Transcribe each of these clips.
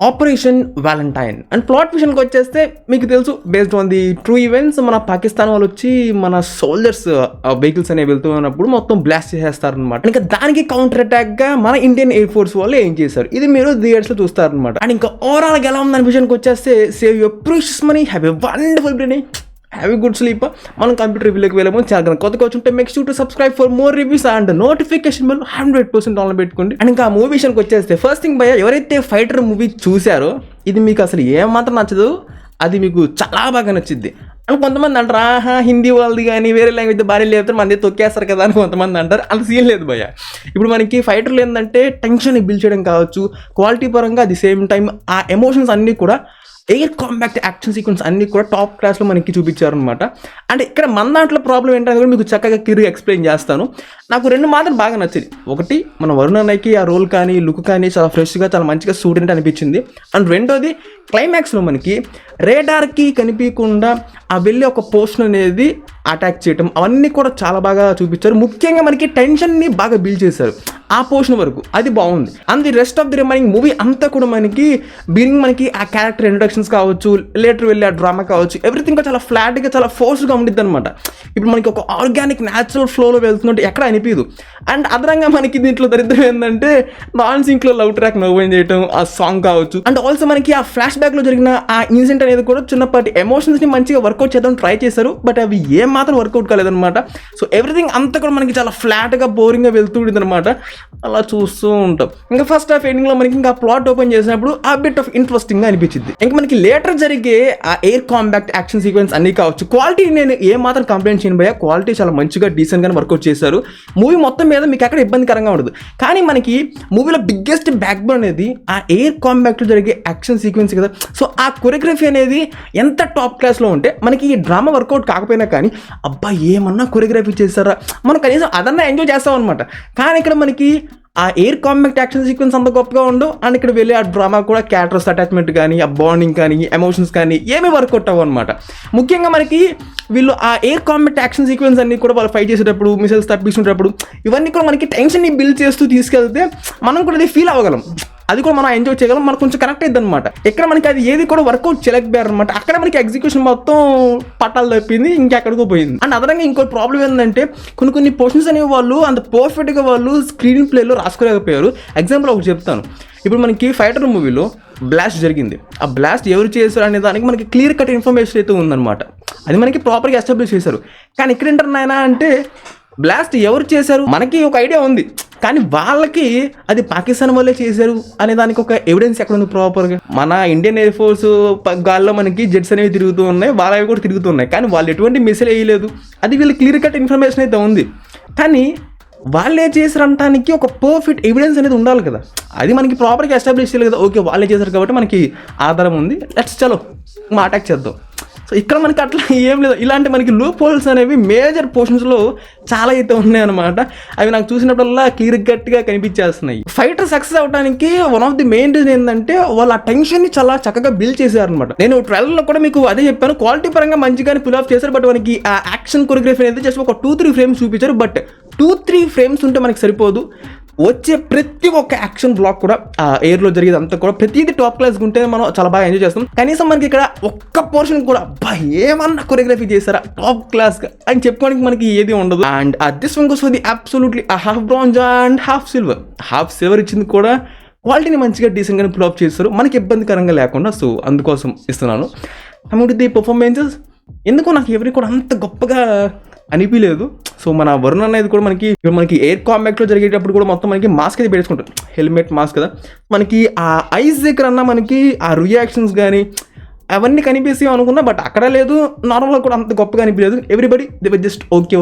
Operation Valentine and plot విషయానికి వచ్చేస్తే మీకు తెలుసు, based on the true events, మన పాకిస్తాన్ వాళ్ళు వచ్చి మన సోల్జర్స్ వెహికల్స్ అనేవి వెళ్తూ ఉన్నప్పుడు మొత్తం బ్లాస్ట్ చేసేస్తారు అనమాట. ఇంకా దానికి కౌంటర్ అటాక్ గా మన ఇండియన్ ఎయిర్ ఫోర్స్ వాళ్ళు ఏం చేశారు, ఇది మీరు థియేటర్స్ లో చూస్తారనమాట. అండ్ ఇంకా ఓవరాల్ గా ఎలా ఉందని విషయానికి వచ్చేస్తే, save your precious money, have a wonderful day, have a good sleep. మనం కంప్యూటర్ రివ్యూలోకి వెళ్ళాము. చాలా కొత్తగా వచ్చుంటే make sure to subscribe for more reviews and notification bill 100% on పెట్టుకోండి. అండ్ ఇంకా మూవీ విషయానికి వచ్చేస్తే, ఫస్ట్ థింగ్ భయ్య, ఎవరైతే ఫైటర్ మూవీ చూసారో ఇది మీకు అసలు ఏమాత్రం నచ్చదు, అది మీకు చాలా బాగా నచ్చింది. అని కొంతమంది అంటారు, ఆహా హిందీ వాళ్ళది కానీ వేరే లాంగ్వేజ్ భార్య లేకపోతే మంది తొక్కేస్తారు కదా అని కొంతమంది అంటారు. అంత సీన్ లేదు భయ్య. ఇప్పుడు మనకి ఫైటర్లు ఏంటంటే టెన్షన్ బిల్డ్ చేయడం కావచ్చు, క్వాలిటీ పరంగా అది సేమ్ టైం ఆ ఎమోషన్స్ అన్నీ కూడా, ఎయిర్ కాంబాక్ట్ యాక్షన్ సీక్వెన్స్ అన్నీ కూడా టాప్ క్లాస్లో మనకి చూపించారు అనమాట. అంటే ఇక్కడ మన దాంట్లో ప్రాబ్లం ఏంటనేది కూడా మీకు చక్కగా క్లియర్గా ఎక్స్ప్లెయిన్ చేస్తాను. నాకు రెండు మాత్రం బాగా నచ్చింది. ఒకటి, మన వరుణ్ అన్నయ్యకి ఆ రోల్ కానీ లుక్ కానీ చాలా ఫ్రెష్గా చాలా మంచిగా సూట్ అయినట్టు అనిపించింది. అండ్ రెండోది, క్లైమాక్స్లో మనకి రేడార్కి కనిపించకుండా ఆ వెళ్ళి ఒక పోర్షన్ అనేది అటాక్ చేయటం, అవన్నీ కూడా చాలా బాగా చూపించారు. ముఖ్యంగా మనకి టెన్షన్ని బాగా బిల్డ్ చేశారు ఆ పోర్షన్ వరకు, అది బాగుంది. And the rest of the remaining movie అంతా కూడా మనకి బిగినింగ్ మనకి ఆ క్యారెక్టర్ ఇంట్రొడక్షన్స్ కావచ్చు, లేటర్ వెళ్ళి ఆ డ్రామా కావచ్చు, ఎవ్రీథింగ్ చాలా ఫ్లాట్గా చాలా ఫోర్స్గా ఉండిద్ది అనమాట. ఇప్పుడు మనకి ఒక ఆర్గానిక్ న్యాచురల్ ఫ్లోలో వెళ్తున్నట్టు ఎక్కడ అనిపించదు. అండ్ అదనంగా మనకి దీంట్లో దరిద్రం ఏంటంటే నాన్ సింక్లో లవ్ ట్రాక్ నవ్వు చేయటం, ఆ సాంగ్ కావచ్చు. అండ్ ఆల్సో మనకి ఆ ఫ్లాష్ బ్యాక్లో జరిగిన ఆ ఇన్సిడెంట్ అనేది కూడా చిన్నపాటి ఎమోషన్స్ని మంచిగా వర్కౌట్ చేద్దాం ట్రై చేశారు, బట్ అవి ఏం మాత్రం వర్కౌట్ కాలేదనమాట. సో ఎవ్రీథింగ్ అంతా కూడా మనకి చాలా ఫ్లాట్గా బోరింగ్గా వెళ్తూ ఉంటుంది అనమాట. అలా చూస్తూ ఉంటాం. ఇంకా ఫస్ట్ హాఫ్ ఎండింగ్లో మనకి ఇంకా ప్లాట్ ఓపెన్ చేసినప్పుడు ఆ బిట్ ఆఫ్ ఇంట్రెస్టింగ్గా అనిపించింది. ఇంకా మనకి లేటర్ జరిగే ఆ ఎయిర్ కాంబాక్ట్ యాక్షన్ సీక్వెన్స్ అన్నీ కావచ్చు, క్వాలిటీ నేను ఏ మాత్రం కంప్లైంట్ చేయను భయ్య, క్వాలిటీ చాలా మంచిగా డీసెంట్గా వర్కౌట్ చేశారు. మూవీ మొత్తం మీద మీకు ఎక్కడ ఇబ్బందికరంగా ఉండదు. కానీ మనకి మూవీలో బిగ్గెస్ట్ బ్యాక్ బోన్ అనేది ఆ ఎయిర్ కాంబాక్ట్లో జరిగే యాక్షన్ సీక్వెన్స్ కదా. సో ఆ కొరియోగ్రఫీ అనేది ఎంత టాప్ క్లాస్లో ఉంటే మనకి ఈ డ్రామా వర్కౌట్ కాకపోయినా కానీ, అబ్బా ఏమన్నా కొరియోగ్రఫీ చేస్తారా, మనం కనీసం అదన్నా ఎంజాయ్ చేస్తాం అనమాట. కానీ ఇక్కడ మనకి ఆ ఎయిర్ కాంబాక్ట్ యాక్షన్ సీక్వెన్స్ అంత గొప్పగా ఉండవు. అండ్ ఇక్కడ వెళ్ళి ఆ డ్రామా కూడా క్యారెక్టర్స్ అటాచ్మెంట్ కానీ, ఆ బాండింగ్ కానీ, ఎమోషన్స్ కానీ ఏమీ వర్కౌట్ అవ్వవు అనమాట. ముఖ్యంగా మనకి వీళ్ళు ఆ ఎయిర్ కాంబాక్ట్ యాక్షన్ సీక్వెన్స్ అన్ని కూడా వాళ్ళు ఫైట్ చేసేటప్పుడు, మిసైల్స్ తప్పించుకునేటప్పుడు, ఇవన్నీ కూడా మనకి టెన్షన్ని బిల్డ్ చేస్తూ తీసుకెళ్తే మనం కూడా అది ఫీల్ అవ్వగలం, అది కూడా మనం ఎంజాయ్ చేయగలం, మనకు కొంచెం కనెక్ట్ అయ్యింది అనమాట. ఇక్కడ మనకి అది ఏది కూడా వర్కౌట్ చేయలేకపోయారు అనమాట. అక్కడ మనకి ఎగ్జిక్యూషన్ మొత్తం పట్టాలు తప్పింది, ఇంకెక్కడికో పోయింది. అండ్ అదనంగా ఇంకో ప్రాబ్లం ఏంటంటే, కొన్ని పోర్షన్స్ అనేవి వాళ్ళు అంత పర్ఫెక్ట్గా వాళ్ళు స్క్రీన్ ప్లేలో రాసుకోలేకపోయారు. ఎగ్జాంపుల్ ఒకటి చెప్తాను. ఇప్పుడు మనకి ఫైటర్ మూవీలో బ్లాస్ట్ జరిగింది, ఆ బ్లాస్ట్ ఎవరు చేశారు అనే దానికి మనకి క్లియర్ కట్ ఇన్ఫర్మేషన్ అయితే ఉందన్నమాట. అది మనకి ప్రాపర్గా ఎస్టాబ్లిష్ చేశారు. కానీ ఇక్కడ ఏంటారు నాయనా అంటే, బ్లాస్ట్ ఎవరు చేశారు మనకి ఒక ఐడియా ఉంది, కానీ వాళ్ళకి అది పాకిస్తాన్ వాళ్ళే చేశారు అనే దానికి ఒక ఎవిడెన్స్ ఎక్కడ ఉంది ప్రాపర్గా. మన ఇండియన్ ఎయిర్ ఫోర్స్ గాల్లో మనకి జెట్స్ అనేవి తిరుగుతూ ఉన్నాయి, వాళ్ళవి కూడా తిరుగుతూ ఉన్నాయి, కానీ వాళ్ళు ఎటువంటి మిసైల్ వేయలేదు. అది వీళ్ళు క్లియర్ కట్ ఇన్ఫర్మేషన్ అయితే ఉంది, కానీ వాళ్ళే చేశారంటానికి ఒక పర్ఫెక్ట్ ఎవిడెన్స్ అనేది ఉండాలి కదా. అది మనకి ప్రాపర్గా ఎస్టాబ్లిష్ చేయాలి కదా. ఓకే వాళ్ళే చేశారు కాబట్టి మనకి ఆధారం ఉంది, లెట్స్ చలో మా అటాక్ చేద్దాం. సో ఇక్కడ మనకి అట్లా ఏం లేదు. ఇలాంటి మనకి లూప్ హోల్స్ అనేవి మేజర్ పోర్షన్స్లో చాలా అయితే ఉన్నాయన్నమాట. అవి నాకు చూసినప్పుడల్లా క్లియర్ గట్టిగా కనిపించేస్తున్నాయి. ఫైటర్ సక్సెస్ అవడానికి one of the main reason ఏంటంటే, వాళ్ళు ఆ టెన్షన్ని చాలా చక్కగా బిల్డ్ చేశారనమాట. నేను 12లో కూడా మీకు అదే చెప్పాను, క్వాలిటీ పరంగా మంచిగానే పుల్ ఆఫ్ చేశారు. బట్ మనకి ఆ యాక్షన్ కొరియోగ్రఫీ అనేది జస్ట్ ఒక 2-3 ఫ్రేమ్స్ చూపించారు. బట్ 2-3 ఫ్రేమ్స్ ఉంటే మనకి సరిపోదు. వచ్చే ప్రతి ఒక్క యాక్షన్ బ్లాక్ కూడా ఆ ఎయిర్లో జరిగేది అంతా కూడా ప్రతిదీ టాప్ క్లాస్గా ఉంటే మనం చాలా బాగా ఎంజాయ్ చేస్తాం. కనీసం మనకి ఇక్కడ ఒక్క పోర్షన్ కూడా అబ్బా ఏమన్నా కొరియోగ్రఫీ చేశారా టాప్ క్లాస్గా అని చెప్పుకోవడానికి మనకి ఏది ఉండదు. And this one goes for the absolutely half bronze and half silver ఇచ్చింది కూడా క్వాలిటీని మంచిగా డీసెంట్గానే పుల్ ఆఫ్ చేస్తారు, మనకి ఇబ్బందికరంగా లేకుండా. సో అందుకోసం ఇస్తున్నాను. కమింగ్ ది పర్ఫార్మెన్సెస్, ఎందుకో నాకు ఎవరికి కూడా అంత గొప్పగా అనిపించలేదు. సో మన వరుణ్ అనేది కూడా మనకి ఎయిర్ కాంబాక్ట్లో జరిగేటప్పుడు కూడా మొత్తం మనకి మాస్క్ అయితే పెట్టుకుంటారు, హెల్మెట్ మాస్క్ కదా. మనకి ఆ ఐస్ దగ్గర అన్న మనకి ఆ రియాక్షన్స్ కానీ అవన్నీ కనిపిస్తాయి అనుకున్నా, బట్ అక్కడ లేదు. నార్మల్గా కూడా అంత గొప్పగా అనిపించలేదు. Everybody they were just okay.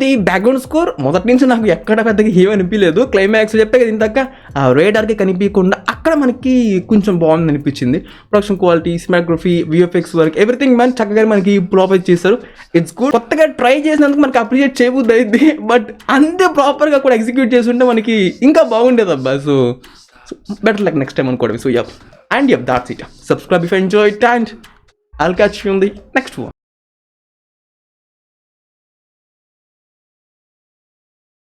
The background score మొదటి నుంచి నాకు ఎక్కడ పెద్దగా ఏమీ అనిపించలేదు. క్లైమాక్స్ చెప్పే కదా ఇంతక ఆ రేడార్కి కనిపించకుండా అక్కడ మనకి కొంచెం బాగుంది అనిపించింది. Production quality, cinematography, VFX work, everything man చక్కగా మనకి ప్రాపర్ చేశారు. It's good. కొత్తగా ట్రై చేసినందుకు మనకి అప్రిషియేట్ చేయబుద్ది అయింది, బట్ అంతే ప్రాపర్గా కూడా ఎగ్జిక్యూట్ చేస్తుంటే మనకి ఇంకా బాగుండేది అబ్బా. So better luck next time on Kodami. So yeah, and yeah, that's it. Subscribe if you enjoyed, and I'll catch you on the next one.